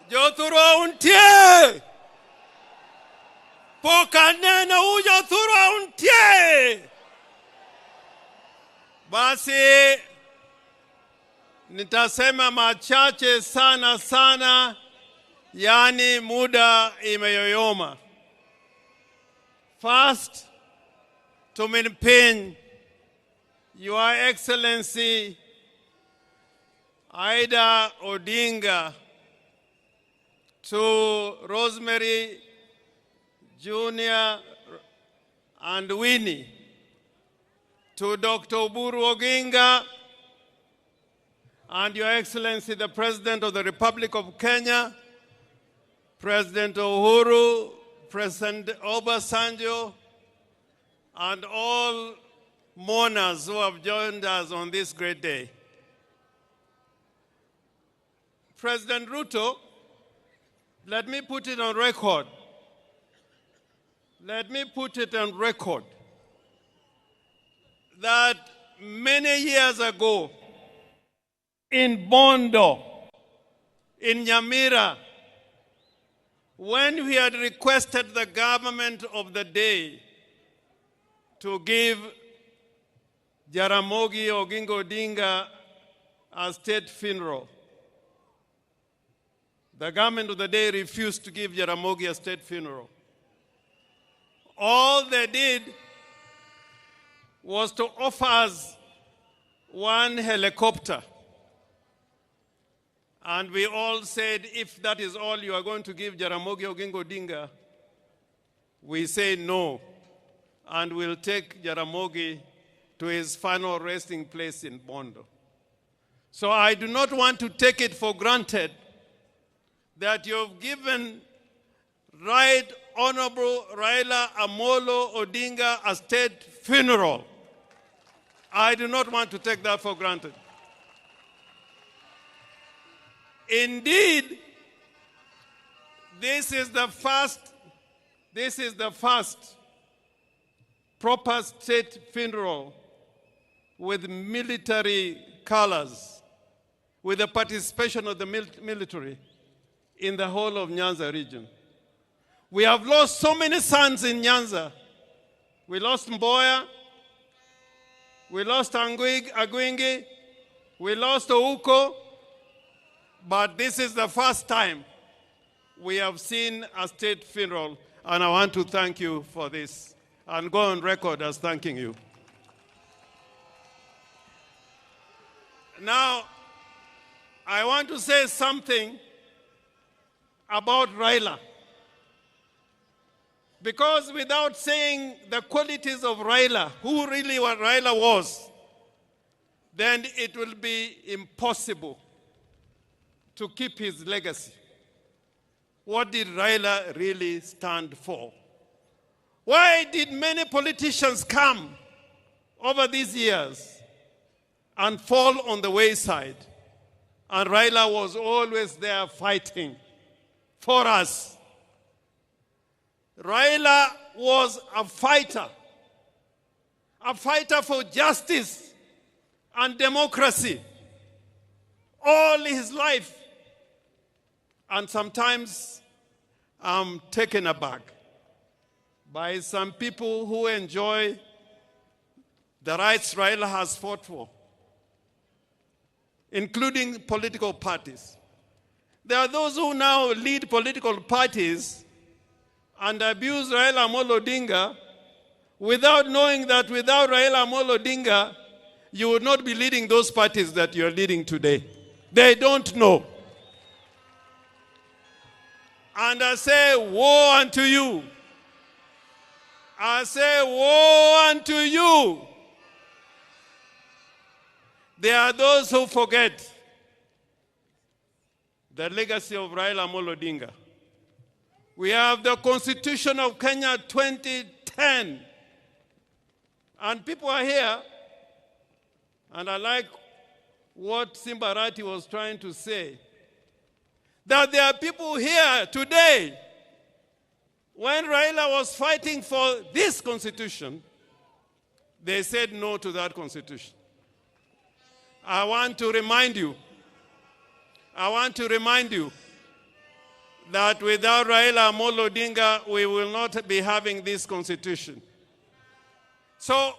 Jothuro untie. Pokanena u Jothuro untie. Basi nitasema machache sana, yani muda imeyoyoma. First, to maintain Your Excellency Aida Odinga, to Rosemary Jr. and Winnie, to Dr. Oburu Oginga, and Your Excellency the President of the Republic of Kenya, President Uhuru, President Obasanjo, and all mourners who have joined us on this great day. President Ruto, let me put it on record. Let me put it on record that many years ago in Bondo, in Nyamira, when we had requested the government of the day to give Jaramogi Oginga Odinga a state funeral, the government of the day refused to give Jaramogi a state funeral. All they did was to offer us one helicopter. And we all said, if that is all you are going to give Jaramogi Oginga Odinga, we say no, and we'll take Jaramogi to his final resting place in Bondo. So I do not want to take it for granted that you've given Right Honorable Raila Amolo Odinga a state funeral. I do not want to take that for granted. Indeed, this is the first proper state funeral with military colors, with the participation of the military in the whole of Nyanza region. We have lost so many sons in Nyanza. We lost Mboya, we lost Agwingi, we lost Ouko, but this is the first time we have seen a state funeral, and I want to thank you for this and go on record as thanking you. Now, I want to say something about Raila. Because without saying the qualities of Raila, who really what Raila was, then it will be impossible to keep his legacy. What did Raila really stand for? Why did many politicians come over these years and fall on the wayside? And Raila was always there fighting for us. Raila was a fighter for justice and democracy all his life. And sometimes I'm taken aback by some people who enjoy the rights Raila has fought for, including political parties. There are those who now lead political parties and abuse Raila Amolo Odinga without knowing that without Raila Amolo Odinga, you would not be leading those parties that you're leading today. They don't know. And I say, woe unto you. I say, woe unto you. There are those who forget the legacy of Raila Amolo Odinga. We have the Constitution of Kenya 2010. And people are here, and I like what Simbarati was trying to say, that there are people here today, when Raila was fighting for this constitution, they said no to that constitution. I want to remind you that without Raila Amolo Odinga, we will not be having this constitution. So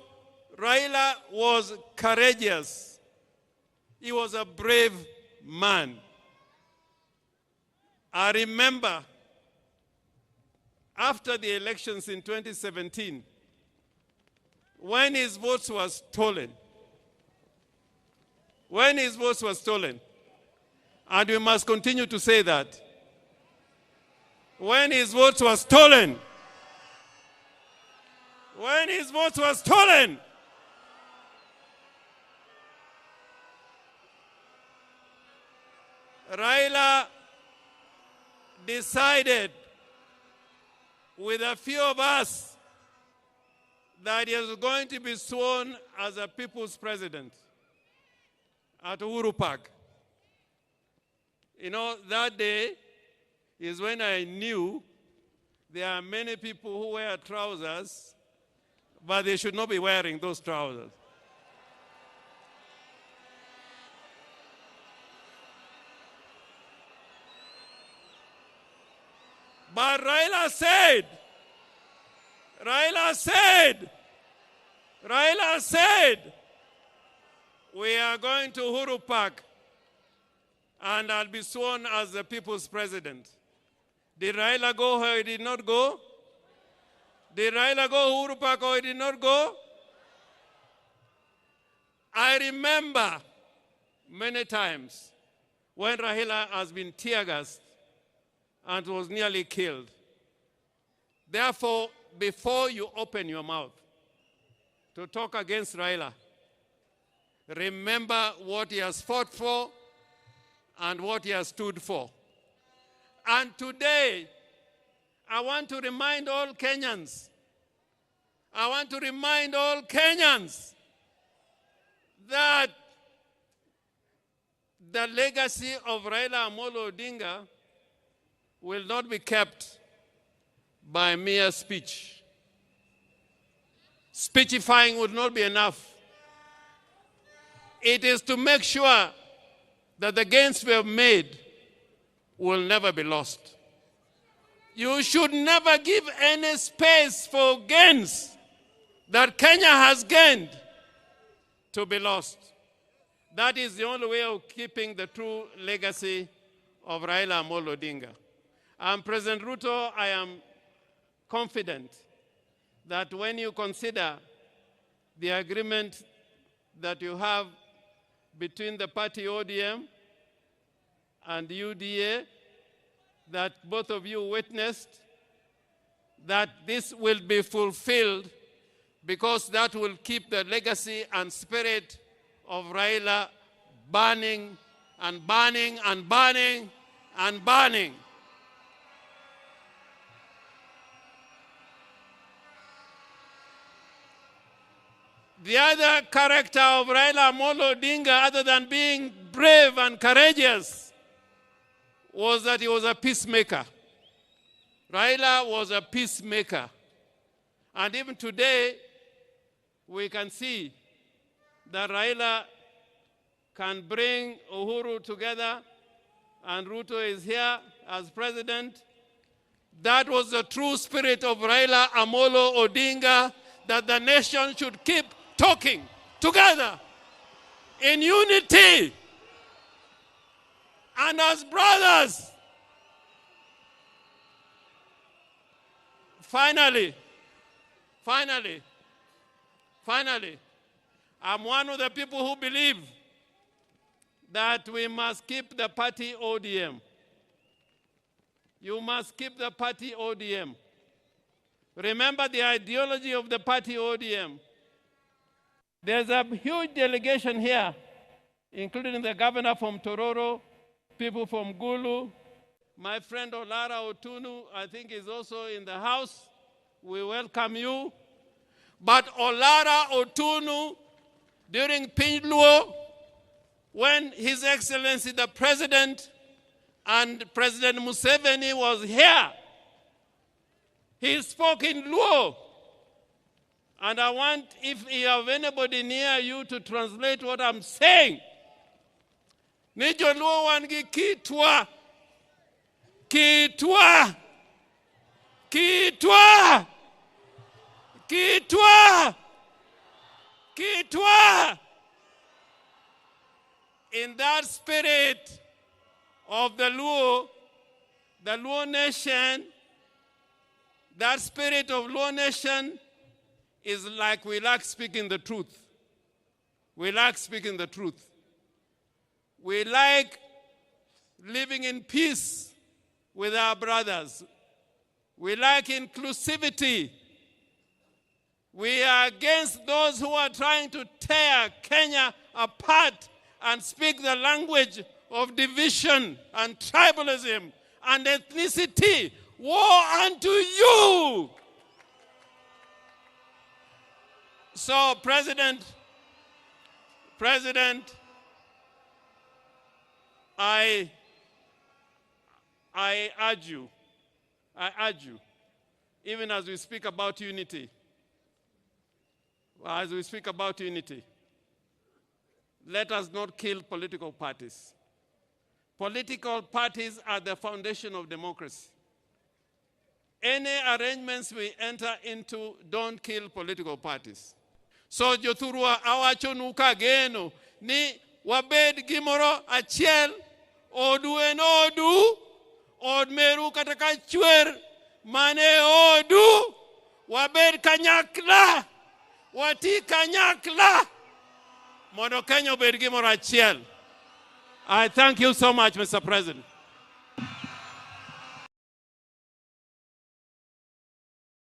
Raila was courageous. He was a brave man. I remember after the elections in 2017, when his votes were stolen, and we must continue to say that, when his votes were stolen, Raila decided with a few of us that he was going to be sworn as a people's president at Uhuru Park. You know, that day is when I knew there are many people who wear trousers, but they should not be wearing those trousers. But Raila said, we are going to Uhuru Park and I'll be sworn as the people's president. Did Raila go or he did not go? Did Raila go Uhuru Park or he did not go? I remember many times when Raila has been tear-gassed and was nearly killed. Therefore, before you open your mouth to talk against Raila, remember what he has fought for and what he has stood for. And today, I want to remind all Kenyans, that the legacy of Raila Amolo Odinga will not be kept by mere speech. Speechifying would not be enough. It is to make sure that the gains we have made will never be lost. You should never give any space for gains that Kenya has gained to be lost. That is the only way of keeping the true legacy of Raila Amolo Odinga. President Ruto, I am confident that when you consider the agreement that you have between the party ODM and UDA, that both of you witnessed, that this will be fulfilled, because that will keep the legacy and spirit of Raila burning and burning and burning and burning. The other character of Raila Amolo Odinga, other than being brave and courageous, was that he was a peacemaker. Raila was a peacemaker. And even today, we can see that Raila can bring Uhuru together, and Ruto is here as president. That was the true spirit of Raila Amolo Odinga, that the nation should keep talking together in unity and as brothers. Finally, I'm one of the people who believe that we must keep the party ODM. You must keep the party ODM. Remember the ideology of the party ODM. There's a huge delegation here, including the governor from Tororo, people from Gulu. My friend Olara Otunu, I think, is also in the house. We welcome you. But Olara Otunu, during Pinluo, when His Excellency the President and President Museveni was here, he spoke in Luo. And I want, if you have anybody near you, to translate what I'm saying. Nijo Luo wangi kitwa Kitwa, kitwa, kitwa, kitwa. In that spirit of the Luo nation, that spirit of Luo nation is like we like speaking the truth. We like speaking the truth. We like living in peace with our brothers. We like inclusivity. We are against those who are trying to tear Kenya apart and speak the language of division and tribalism and ethnicity. Woe unto you! So, President, I urge you, even as we speak about unity, let us not kill political parties. Political parties are the foundation of democracy. Any arrangements we enter into don't kill political parties. So jothurwa awachonu kageno ni wabed gimoro achiel, odu en odu, od meru kata ka chwer mane odu, wabed kanyakla, wati kanyakla, mondo Kenya obed gimoro achiel. I thank you so much, Mr. President.